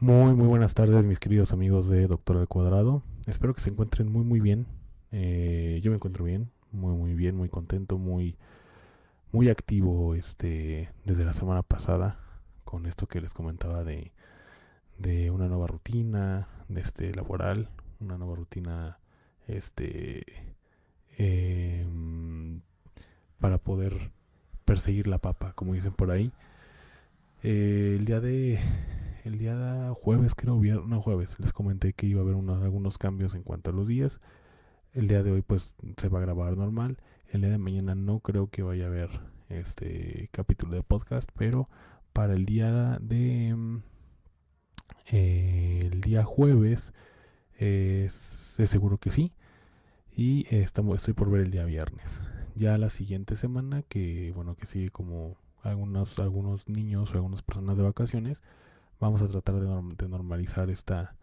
Muy buenas tardes, mis queridos amigos de Doctor al Cuadrado. Espero que se encuentren muy bien. Yo me encuentro bien, muy bien, muy contento, muy activo desde la semana pasada con esto que les comentaba de una nueva rutina laboral, una nueva rutina este em, para poder perseguir la papa, como dicen por ahí. El día jueves, creo, viernes, no jueves, les comenté que iba a haber algunos cambios en cuanto a los días. El día de hoy pues se va a grabar normal. El día de mañana no creo que vaya a haber este capítulo de podcast, pero para el día jueves es seguro que sí. Y estoy por ver el día viernes. Ya la siguiente semana, que bueno, que sigue como algunos niños o algunas personas de vacaciones, vamos a tratar de normalizar esta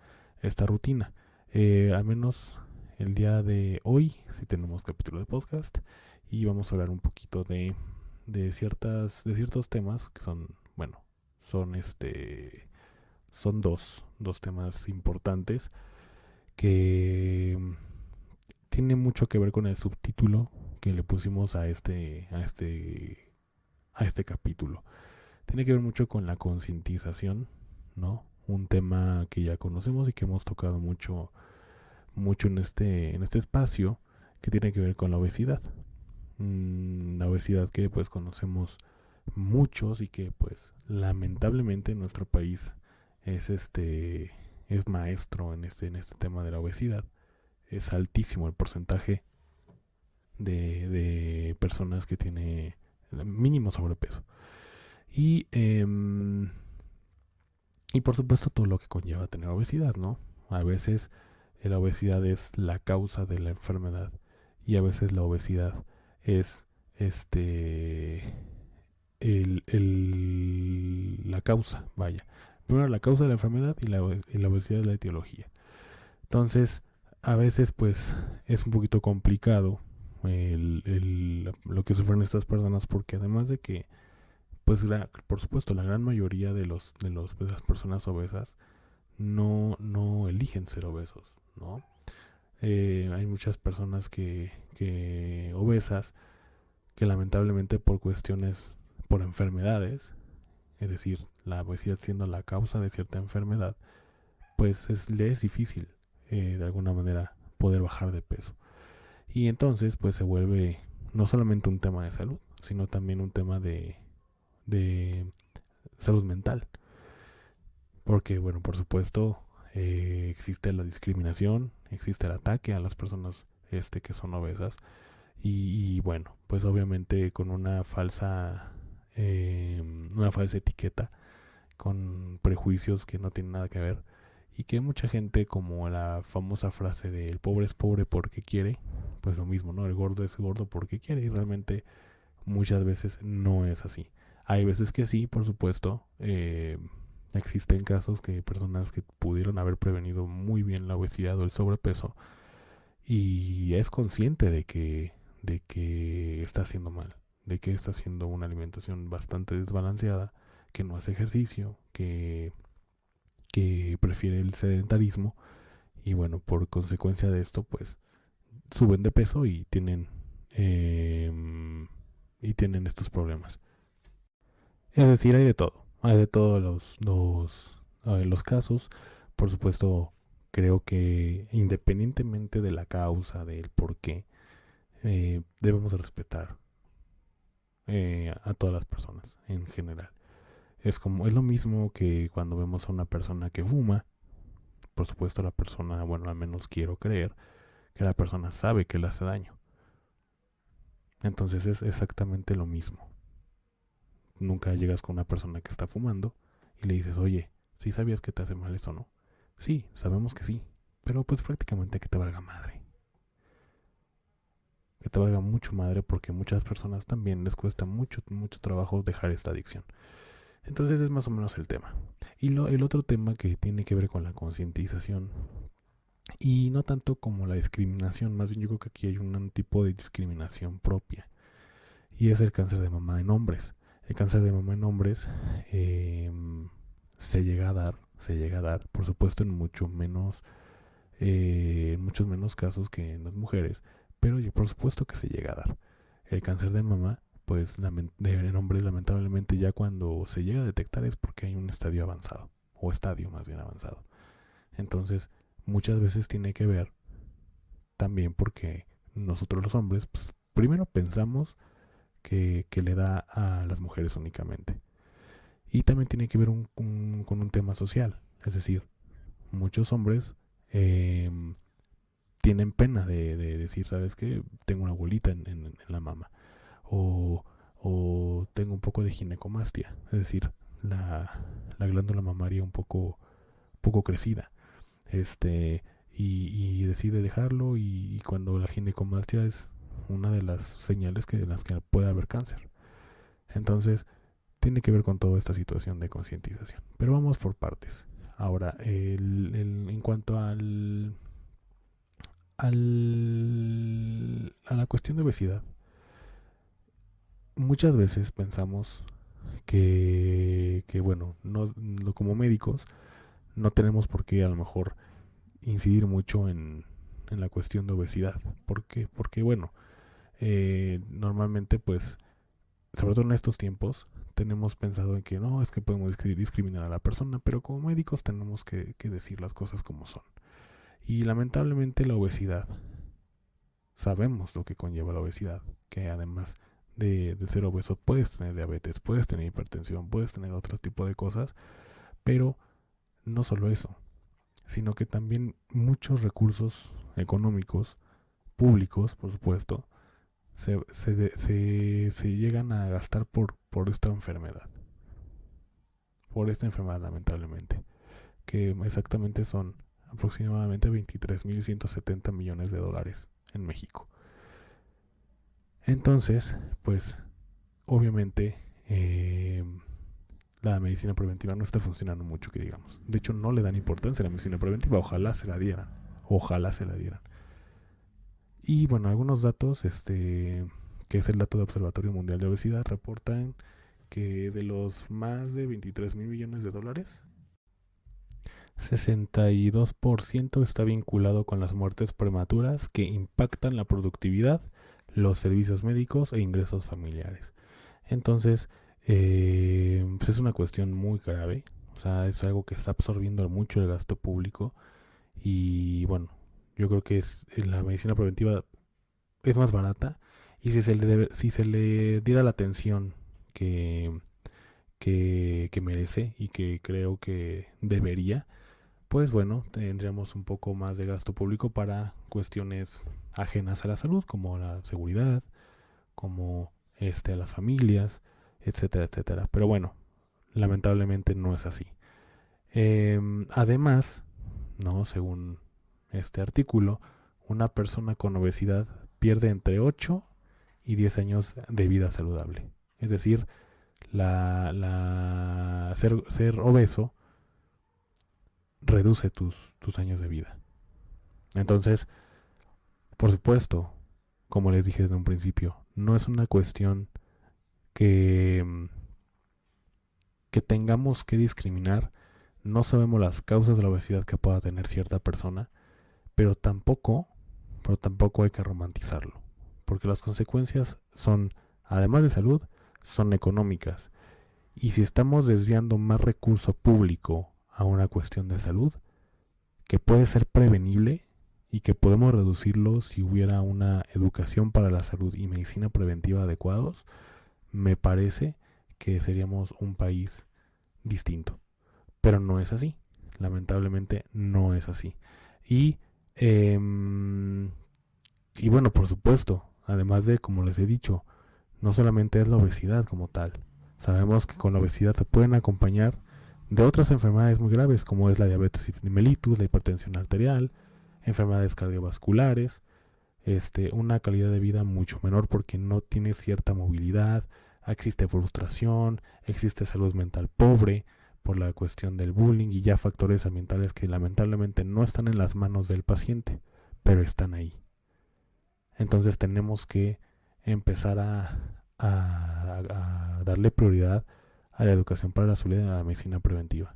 rutina. Al menos el día de hoy sí tenemos capítulo de podcast y vamos a hablar un poquito de ciertos temas que son, bueno, son son dos temas importantes que tienen mucho que ver con el subtítulo que le pusimos a este capítulo. Tiene que ver mucho con la concientización, ¿no? Un tema que ya conocemos y que hemos tocado mucho en este espacio, que tiene que ver con la obesidad. La obesidad que pues conocemos muchos y que pues lamentablemente en nuestro país es es maestro en este tema de la obesidad. Es altísimo el porcentaje de personas que tiene mínimo sobrepeso. Y Y por supuesto todo lo que conlleva tener obesidad, ¿no? A veces la obesidad es la causa de la enfermedad y a veces la obesidad es este la causa, vaya. Primero la causa de la enfermedad y la obesidad es la etiología. Entonces, a veces pues es un poquito complicado lo que sufren estas personas porque además de que pues por supuesto la gran mayoría de las personas obesas no eligen ser obesos, ¿no? Hay muchas personas que obesas que lamentablemente por cuestiones, por enfermedades, es decir, la obesidad siendo la causa de cierta enfermedad, pues le es difícil de alguna manera poder bajar de peso. Y entonces pues se vuelve no solamente un tema de salud, sino también un tema de salud mental. Porque, bueno, por supuesto, existe la discriminación, existe el ataque a las personas que son obesas. Y bueno, pues obviamente con una falsa etiqueta, con prejuicios que no tienen nada que ver. Y que mucha gente, como la famosa frase de el pobre es pobre porque quiere, pues lo mismo, ¿no? El gordo es gordo porque quiere. Y realmente muchas veces no es así. Hay veces que sí, por supuesto. Existen casos que personas que pudieron haber prevenido muy bien la obesidad o el sobrepeso y es consciente de que está haciendo mal, de que está haciendo una alimentación bastante desbalanceada, que no hace ejercicio, que prefiere el sedentarismo y bueno, por consecuencia de esto pues suben de peso eh, y tienen estos problemas. Es decir, hay de todos los casos. Por supuesto, creo que independientemente de la causa, del por qué, debemos de respetar a todas las personas en general. Es lo mismo que cuando vemos a una persona que fuma. Por supuesto, la persona, bueno, al menos quiero creer que la persona sabe que le hace daño. Entonces es exactamente lo mismo. Nunca llegas con una persona que está fumando y le dices, oye, ¿sí sabías que te hace mal esto, no? Sí, sabemos que sí, pero pues prácticamente que te valga madre. Que te valga mucho madre porque a muchas personas también les cuesta mucho trabajo dejar esta adicción. Entonces es más o menos el tema. Y el otro tema que tiene que ver con la concientización y no tanto como la discriminación, más bien yo creo que aquí hay un tipo de discriminación propia y es el cáncer de mama en hombres. El cáncer de mama en hombres eh, se llega a dar, se llega a dar, por supuesto en muchos menos casos que en las mujeres, pero por supuesto que se llega a dar. El cáncer de mama, pues en hombres lamentablemente ya cuando se llega a detectar es porque hay un estadio avanzado, o estadio más bien avanzado. Entonces, muchas veces tiene que ver también porque nosotros los hombres, pues primero pensamos que le da a las mujeres únicamente. Y también tiene que ver con un tema social. Es decir, muchos hombres eh, tienen pena de decir, ¿sabes qué? Tengo una bolita en la mama. O, o tengo un poco de ginecomastia. Es decir, la glándula mamaria un poco crecida. Este, y decide dejarlo y cuando la ginecomastia es una de las señales en las que puede haber cáncer. Entonces, tiene que ver con toda esta situación de concientización. Pero vamos por partes. Ahora, en cuanto a la cuestión de obesidad, muchas veces pensamos que bueno, como médicos no tenemos por qué a lo mejor incidir mucho en la cuestión de obesidad. ¿Por qué? Porque bueno, normalmente pues sobre todo en estos tiempos, tenemos pensado en que no, es que podemos discriminar a la persona, pero como médicos tenemos que decir las cosas como son. Y lamentablemente la obesidad, sabemos lo que conlleva la obesidad, que además de ser obeso puedes tener diabetes, puedes tener hipertensión, puedes tener otro tipo de cosas, pero no solo eso, sino que también muchos recursos económicos, públicos, por supuesto, se llegan a gastar por esta enfermedad. Por esta enfermedad, lamentablemente. Que exactamente son aproximadamente 23.170 millones de dólares en México. Entonces, pues, obviamente, la medicina preventiva no está funcionando mucho, que digamos. De hecho, no le dan importancia a la medicina preventiva. Ojalá se la dieran. Ojalá se la dieran. Y bueno, algunos datos, que es el dato de Observatorio Mundial de Obesidad, reportan que de los más de 23 mil millones de dólares, 62% está vinculado con las muertes prematuras que impactan la productividad, los servicios médicos e ingresos familiares. Entonces, pues es una cuestión muy grave, o sea, es algo que está absorbiendo mucho el gasto público y bueno, yo creo que la medicina preventiva es más barata y si se le diera la atención que, que merece y que creo que debería, pues bueno, tendríamos un poco más de gasto público para cuestiones ajenas a la salud, como la seguridad, como a las familias, etcétera, etcétera. Pero bueno, lamentablemente no es así. Además, no, según este artículo, una persona con obesidad pierde entre 8 y 10 años de vida saludable. Es decir, ser obeso reduce tus años de vida. Entonces, por supuesto, como les dije desde un principio, no es una cuestión que, que tengamos que discriminar. No sabemos las causas de la obesidad que pueda tener cierta persona, pero tampoco hay que romantizarlo, porque las consecuencias son, además de salud, son económicas. Y si estamos desviando más recurso público a una cuestión de salud, que puede ser prevenible y que podemos reducirlo si hubiera una educación para la salud y medicina preventiva adecuados, me parece que seríamos un país distinto. Pero no es así. Lamentablemente no es así. Y, eh, y bueno, por supuesto, además de, como les he dicho, no solamente es la obesidad como tal. Sabemos que con la obesidad se pueden acompañar de otras enfermedades muy graves como es la diabetes mellitus, la hipertensión arterial, enfermedades cardiovasculares, una calidad de vida mucho menor porque no tiene cierta movilidad, existe frustración, existe salud mental pobre por la cuestión del bullying y ya factores ambientales que lamentablemente no están en las manos del paciente, pero están ahí. Entonces tenemos que empezar a darle prioridad a la educación para la salud y a la medicina preventiva.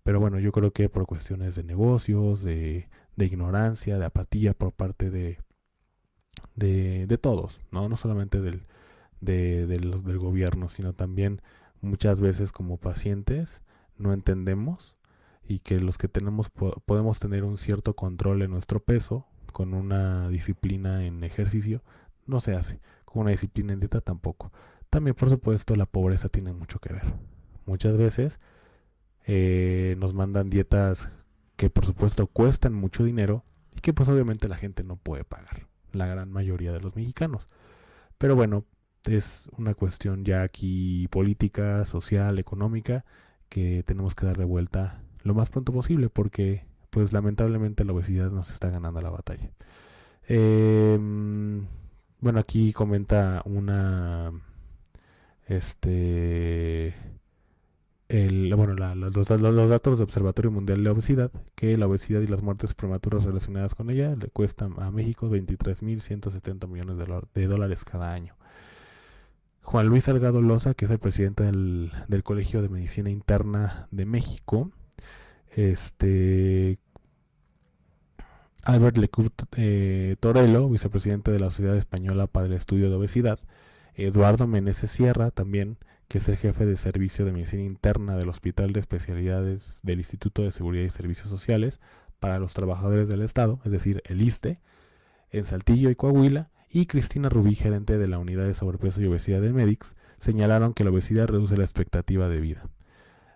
Pero bueno, yo creo que por cuestiones de negocios, de ignorancia, de apatía por parte de todos, ¿no? No solamente del gobierno, sino también muchas veces como pacientes no entendemos y que los que tenemos podemos tener un cierto control en nuestro peso con una disciplina en ejercicio, no se hace. Con una disciplina en dieta tampoco. También, por supuesto, la pobreza tiene mucho que ver. Muchas veces nos mandan dietas que por supuesto cuestan mucho dinero y que pues obviamente la gente no puede pagar, la gran mayoría de los mexicanos. Pero bueno, es una cuestión ya aquí política, social, económica, que tenemos que darle vuelta lo más pronto posible porque pues lamentablemente la obesidad nos está ganando la batalla. Eh, bueno, aquí comenta este, bueno, los datos del Observatorio Mundial de Obesidad, que la obesidad y las muertes prematuras relacionadas con ella le cuestan a México 23.170 millones de dólares cada año. Juan Luis Salgado Loza, que es el presidente del Colegio de Medicina Interna de México, este Albert Lecourt Torello, vicepresidente de la Sociedad Española para el Estudio de Obesidad, Eduardo Meneses Sierra, también, que es el jefe de servicio de medicina interna del Hospital de Especialidades del Instituto de Seguridad y Servicios Sociales para los Trabajadores del Estado, es decir, el ISSSTE, en Saltillo y Coahuila, y Cristina Rubí, gerente de la Unidad de Sobrepeso y Obesidad de Medix, señalaron que la obesidad reduce la expectativa de vida.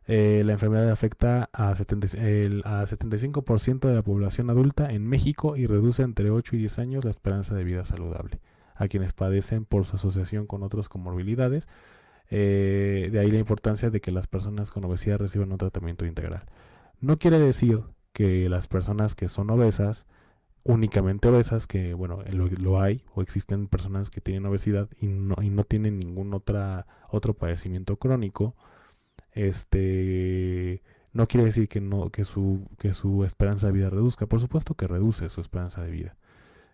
La enfermedad afecta a 75% de la población adulta en México y reduce entre 8 y 10 años la esperanza de vida saludable a quienes padecen por su asociación con otras comorbilidades. De ahí la importancia de que las personas con obesidad reciban un tratamiento integral. No quiere decir que las personas que son obesas, únicamente obesas, que bueno, lo hay, o existen personas que tienen obesidad y no tienen ningún otro padecimiento crónico, no quiere decir que no que su esperanza de vida reduzca. Por supuesto que reduce su esperanza de vida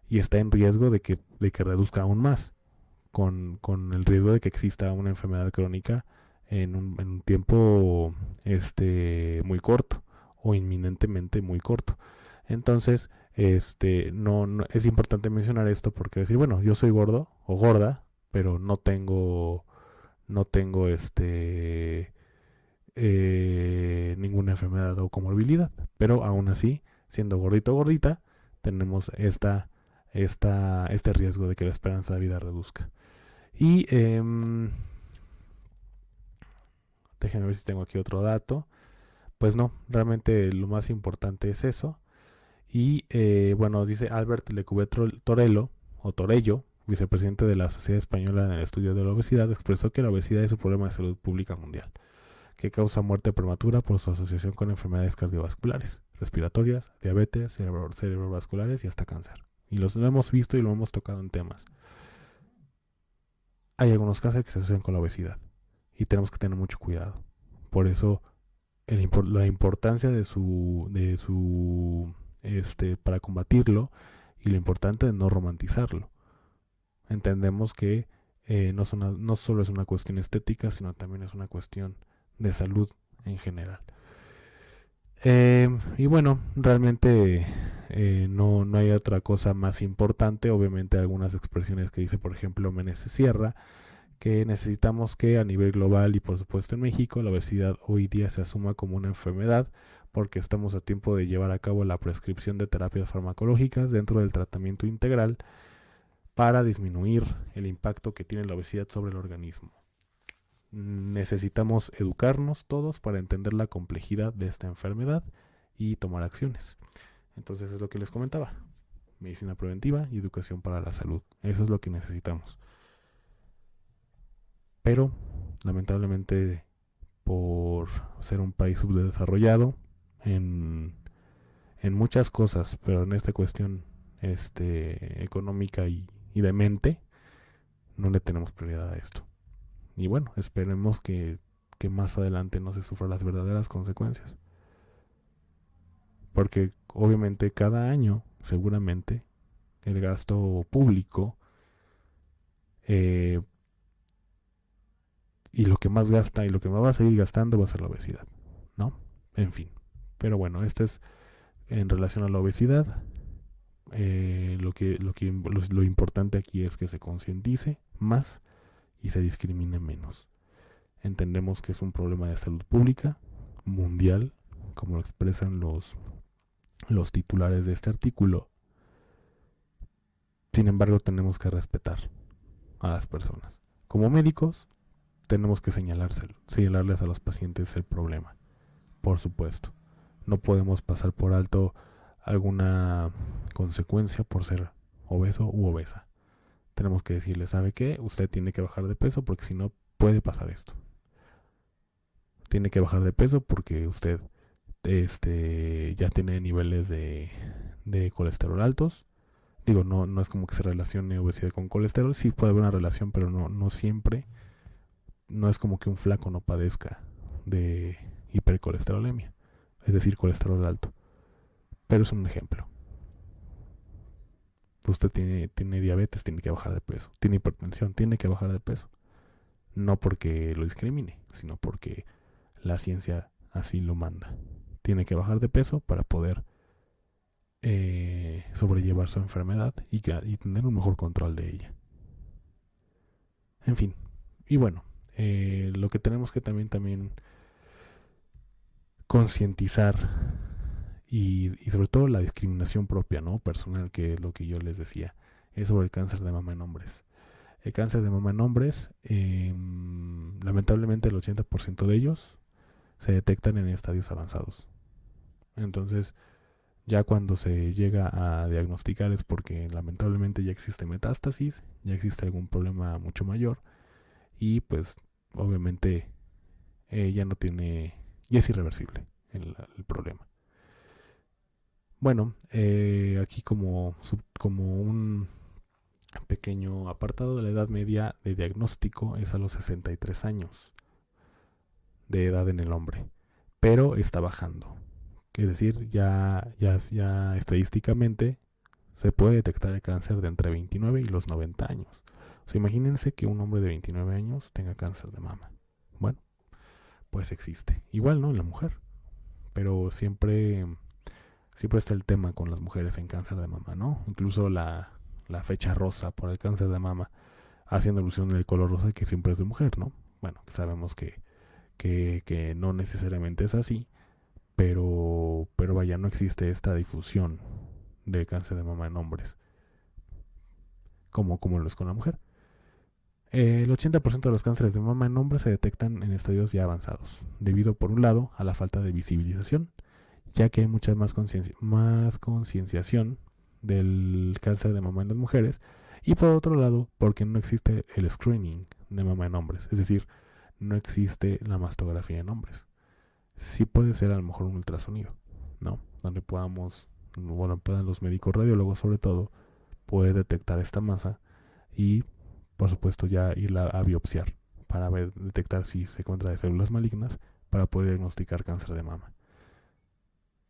y está en riesgo de que reduzca aún más, con el riesgo de que exista una enfermedad crónica en un tiempo muy corto o inminentemente muy corto. Entonces, no es importante mencionar esto porque decir, bueno, yo soy gordo o gorda, pero no tengo ninguna enfermedad o comorbilidad. Pero aún así, siendo gordito o gordita, tenemos este riesgo de que la esperanza de vida reduzca. Y déjenme ver si tengo aquí otro dato. Pues no, realmente lo más importante es eso. Y bueno, dice Albert Lecubet Torello, o Torello, vicepresidente de la Sociedad Española en el Estudio de la Obesidad, expresó que la obesidad es un problema de salud pública mundial que causa muerte prematura por su asociación con enfermedades cardiovasculares, respiratorias, diabetes, cerebrovasculares y hasta cáncer. Y lo hemos visto y lo hemos tocado en temas. Hay algunos cánceres que se asocian con la obesidad y tenemos que tener mucho cuidado. Por eso la importancia para combatirlo y lo importante de no romantizarlo. Entendemos que no solo es una cuestión estética, sino también es una cuestión de salud en general. Y bueno, realmente no hay otra cosa más importante. Obviamente algunas expresiones que dice, por ejemplo, Meneses Sierra, que necesitamos que a nivel global y por supuesto en México la obesidad hoy día se asuma como una enfermedad porque estamos a tiempo de llevar a cabo la prescripción de terapias farmacológicas dentro del tratamiento integral para disminuir el impacto que tiene la obesidad sobre el organismo. Necesitamos educarnos todos para entender la complejidad de esta enfermedad y tomar acciones. Entonces es lo que les comentaba. Medicina preventiva y educación para la salud. Eso es lo que necesitamos. Pero, lamentablemente, por ser un país subdesarrollado en muchas cosas, pero en esta cuestión económica y de mente, no le tenemos prioridad a esto. Y bueno, esperemos que más adelante no se sufran las verdaderas consecuencias. Porque obviamente cada año, seguramente, el gasto público y lo que más gasta y lo que más va a seguir gastando va a ser la obesidad, ¿no? En fin. Pero bueno, este es en relación a la obesidad. Lo importante aquí es que se concientice más y se discrimine menos. Entendemos que es un problema de salud pública mundial, como lo expresan los titulares de este artículo. Sin embargo, tenemos que respetar a las personas. Como médicos, tenemos que señalarles a los pacientes el problema, por supuesto. No podemos pasar por alto alguna consecuencia por ser obeso u obesa. Tenemos que decirle, ¿sabe qué? Usted tiene que bajar de peso porque si no puede pasar esto. Tiene que bajar de peso porque usted ya tiene niveles de colesterol altos. Digo, no es como que se relacione obesidad con colesterol. Sí puede haber una relación, pero no siempre. No es como que un flaco no padezca de hipercolesterolemia, es decir, colesterol alto. Pero es un ejemplo. Usted tiene diabetes, tiene que bajar de peso. Tiene hipertensión, tiene que bajar de peso. No porque lo discrimine, sino porque la ciencia así lo manda. Tiene que bajar de peso para poder sobrellevar su enfermedad y tener un mejor control de ella. En fin, y bueno, lo que tenemos que también concientizar y sobre todo la discriminación propia, ¿no? Personal, que es lo que yo les decía, es sobre el cáncer de mama en hombres. El cáncer de mama en hombres, lamentablemente el 80% de ellos se detectan en estadios avanzados. Entonces, ya cuando se llega a diagnosticar es porque lamentablemente ya existe metástasis, ya existe algún problema mucho mayor y pues obviamente ya no tiene, ya es irreversible el problema. Bueno, aquí como un pequeño apartado de la edad media de diagnóstico es a los 63 años de edad en el hombre, pero está bajando. Es decir, ya estadísticamente se puede detectar el cáncer de entre 29 y los 90 años. O sea, imagínense que un hombre de 29 años tenga cáncer de mama. Bueno, pues existe. Igual, ¿no? En la mujer. Pero siempre está el tema con las mujeres en cáncer de mama, ¿no? Incluso la fecha rosa por el cáncer de mama, haciendo alusión al color rosa que siempre es de mujer, ¿no? Bueno, sabemos que no necesariamente es así, pero vaya, no existe esta difusión de cáncer de mama en hombres como lo es con la mujer. El 80% de los cánceres de mama en hombres se detectan en estadios ya avanzados, debido por un lado a la falta de visibilización, ya que hay mucha más concienciación del cáncer de mama en las mujeres, y por otro lado porque no existe el screening de mama en hombres, es decir, no existe la mastografía en hombres. Sí puede ser a lo mejor un ultrasonido, ¿no? Donde puedan los médicos radiólogos sobre todo poder detectar esta masa y por supuesto ya irla a biopsiar para detectar si se encuentra de células malignas para poder diagnosticar cáncer de mama.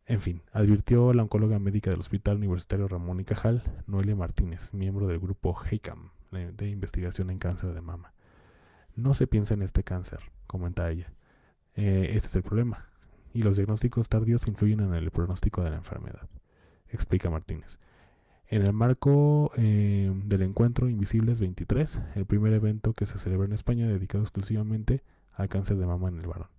En fin, advirtió la oncóloga médica del Hospital Universitario Ramón y Cajal, Noelia Martínez, miembro del grupo HEICAM de investigación en cáncer de mama. No se piensa en este cáncer, comenta ella. Este es el problema. Y los diagnósticos tardíos influyen en el pronóstico de la enfermedad, explica Martínez. En el marco del encuentro Invisibles 23, el primer evento que se celebra en España dedicado exclusivamente al cáncer de mama en el varón,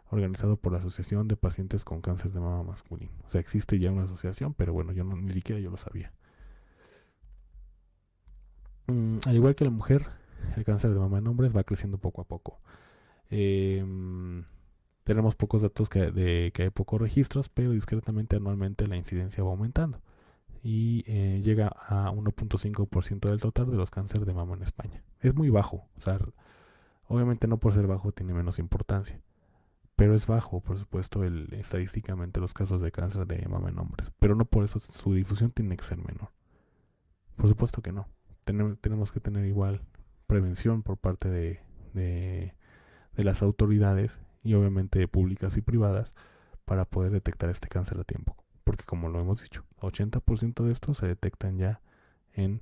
organizado por la Asociación de Pacientes con Cáncer de Mama Masculino. O sea, existe ya una asociación, pero bueno, ni siquiera yo lo sabía. Al igual que la mujer, el cáncer de mama en hombres va creciendo poco a poco. Tenemos pocos datos que hay pocos registros, pero discretamente anualmente la incidencia va aumentando y llega a 1.5% del total de los cánceres de mama en España. Es muy bajo, o sea, obviamente no por ser bajo tiene menos importancia, pero es bajo, por supuesto, estadísticamente los casos de cáncer de mama en hombres, pero no por eso su difusión tiene que ser menor. Por supuesto que no. Tenemos que tener igual prevención por parte de las autoridades y obviamente públicas y privadas para poder detectar este cáncer a tiempo. Porque como lo hemos dicho, 80% de estos se detectan ya en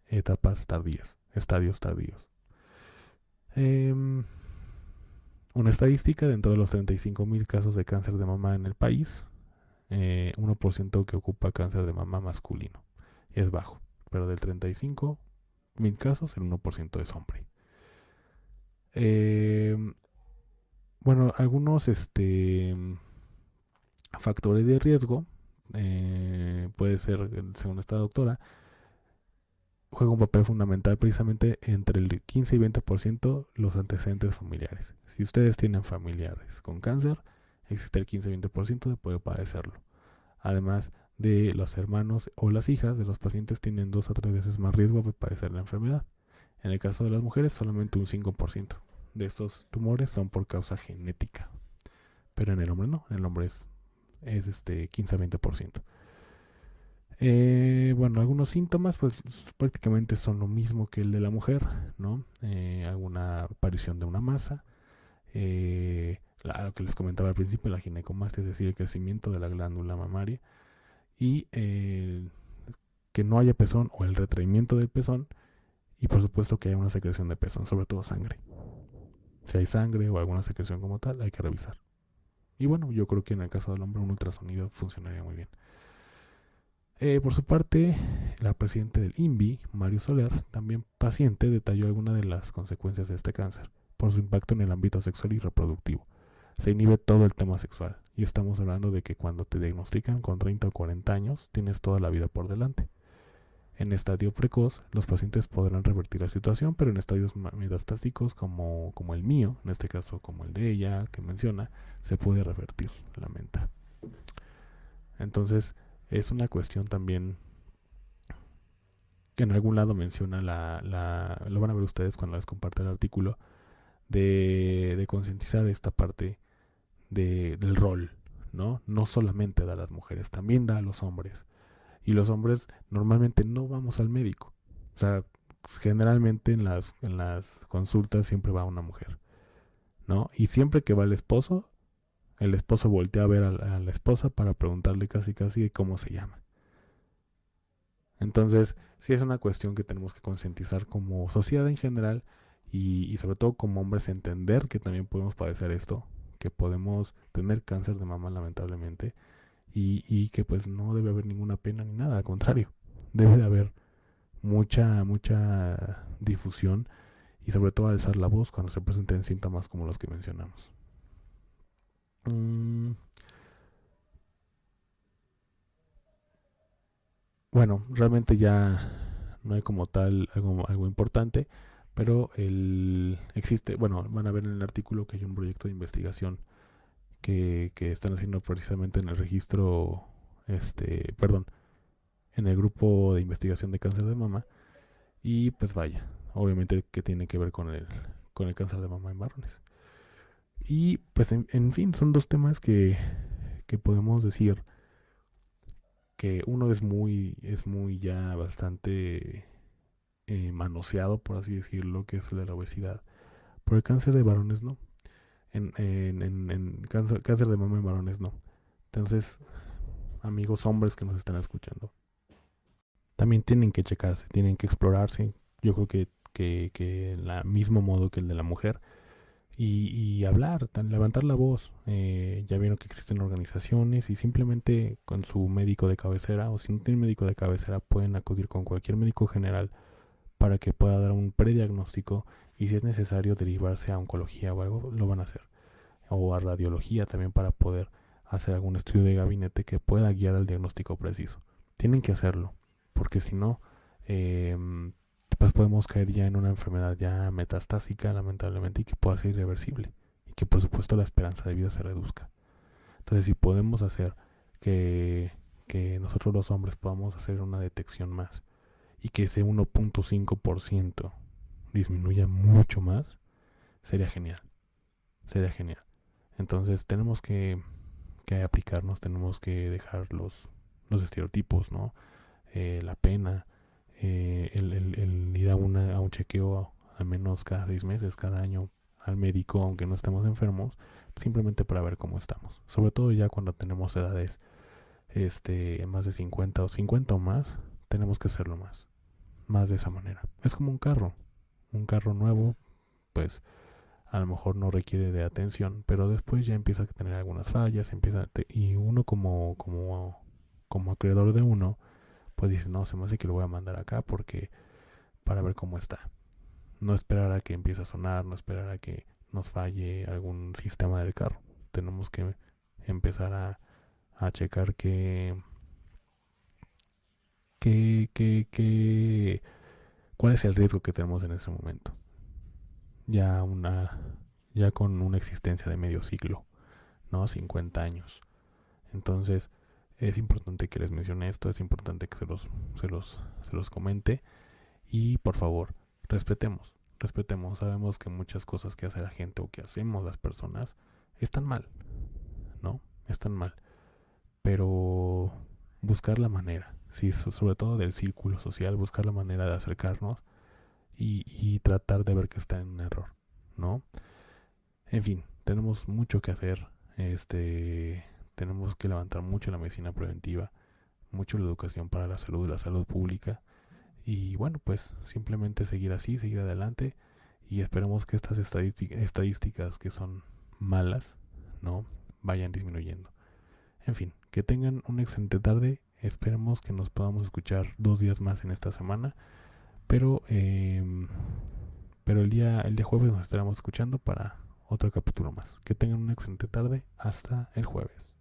etapas tardías, estadios tardíos. Una estadística: dentro de los 35,000 casos de cáncer de mama en el país, 1% que ocupa cáncer de mama masculino. Y es bajo, pero del 35.000 casos, el 1% es hombre. Eh, bueno, algunos factores de riesgo, puede ser, según esta doctora, juega un papel fundamental precisamente entre el 15 y 20% los antecedentes familiares. Si ustedes tienen familiares con cáncer, existe el 15-20% de poder padecerlo. Además de los hermanos o las hijas de los pacientes tienen 2 a 3 veces más riesgo de padecer la enfermedad. En el caso de las mujeres, solamente un 5% de estos tumores son por causa genética. Pero en el hombre no, en el hombre es 15 a 20%. Bueno, algunos síntomas pues prácticamente son lo mismo que el de la mujer, ¿no? Alguna aparición de una masa, lo que les comentaba al principio, la ginecomastia, es decir, el crecimiento de la glándula mamaria, y que no haya pezón o el retraimiento del pezón, y por supuesto que haya una secreción de pezón, sobre todo sangre. Si hay sangre o alguna secreción como tal, hay que revisar. Y bueno, yo creo que en el caso del hombre un ultrasonido funcionaría muy bien. Por su parte, la presidenta del INVI, Mario Soler, también paciente, detalló algunas de las consecuencias de este cáncer por su impacto en el ámbito sexual y reproductivo. Se inhibe todo el tema sexual, y estamos hablando de que cuando te diagnostican con 30 o 40 años, tienes toda la vida por delante. En estadio precoz, los pacientes podrán revertir la situación, pero en estadios metastásicos como el mío, en este caso como el de ella que menciona, se puede revertir, lamenta. Entonces, es una cuestión también que en algún lado menciona lo van a ver ustedes cuando les comparte el artículo, de concientizar esta parte del rol, ¿no? No solamente da a las mujeres, también da a los hombres. Y los hombres normalmente no vamos al médico. O sea, generalmente en las consultas siempre va una mujer, ¿no? Y siempre que va el esposo voltea a ver a la esposa para preguntarle casi casi cómo se llama. Entonces, sí es una cuestión que tenemos que concientizar como sociedad en general, y sobre todo como hombres entender que también podemos padecer esto, que podemos tener cáncer de mama lamentablemente, y que pues no debe haber ninguna pena ni nada, al contrario, debe de haber mucha difusión, y sobre todo alzar la voz cuando se presenten síntomas como los que mencionamos. Bueno, realmente ya no hay como tal algo importante, pero existe, bueno, van a ver en el artículo que hay un proyecto de investigación que están haciendo precisamente en el registro, perdón, en el grupo de investigación de cáncer de mama, y pues vaya, obviamente que tiene que ver con el cáncer de mama en varones. Y pues en fin, son dos temas que podemos decir que uno es muy ya bastante manoseado, por así decirlo, que es el de la obesidad. Pero el cáncer de varones no. En cáncer de mama en varones no. Entonces, amigos hombres que nos están escuchando, también tienen que checarse, tienen que explorarse. Yo creo que el mismo modo que el de la mujer. Y hablar, levantar la voz. Ya vieron que existen organizaciones, y simplemente con su médico de cabecera, o si no tienen médico de cabecera, pueden acudir con cualquier médico general para que pueda dar un prediagnóstico, y si es necesario derivarse a oncología o algo, lo van a hacer. O a radiología también, para poder hacer algún estudio de gabinete que pueda guiar al diagnóstico preciso. Tienen que hacerlo, porque si no, pues podemos caer ya en una enfermedad ya metastásica, lamentablemente, y que pueda ser irreversible, y que por supuesto la esperanza de vida se reduzca. Entonces, si podemos hacer que nosotros los hombres podamos hacer una detección más, y que ese 1.5% disminuya mucho más, sería genial. Sería genial. Entonces tenemos que aplicarnos, tenemos que dejar los estereotipos, ¿no? La pena, el ir a un chequeo al menos cada 6 meses, cada año, al médico, aunque no estemos enfermos, simplemente para ver cómo estamos. Sobre todo ya cuando tenemos edades más de 50 o 50 o más, tenemos que hacerlo más de esa manera. Es como un carro nuevo, pues a lo mejor no requiere de atención, pero después ya empieza a tener algunas fallas, y uno como acreedor de uno, pues dice, no, se me hace que lo voy a mandar acá porque para ver cómo está. No esperar a que empiece a sonar, no esperar a que nos falle algún sistema del carro. Tenemos que empezar a checar que cuál es el riesgo que tenemos en ese momento. Ya ya con una existencia de medio siglo, ¿no? 50 años. Entonces, es importante que les mencione esto, es importante que se los comente y por favor, respetemos. Sabemos que muchas cosas que hace la gente o que hacemos las personas están mal, ¿no? Están mal, pero buscar la manera, sí, sobre todo del círculo social, buscar la manera de acercarnos y tratar de ver que está en un error, ¿no? En fin, tenemos mucho que hacer, tenemos que levantar mucho la medicina preventiva, mucho la educación para la salud pública, y bueno, pues simplemente seguir así, seguir adelante, y esperemos que estas estadísticas que son malas, ¿no? Vayan disminuyendo. En fin, que tengan una excelente tarde, esperemos que nos podamos escuchar 2 días más en esta semana, pero, pero el día jueves nos estaremos escuchando para otro capítulo más. Que tengan una excelente tarde, hasta el jueves.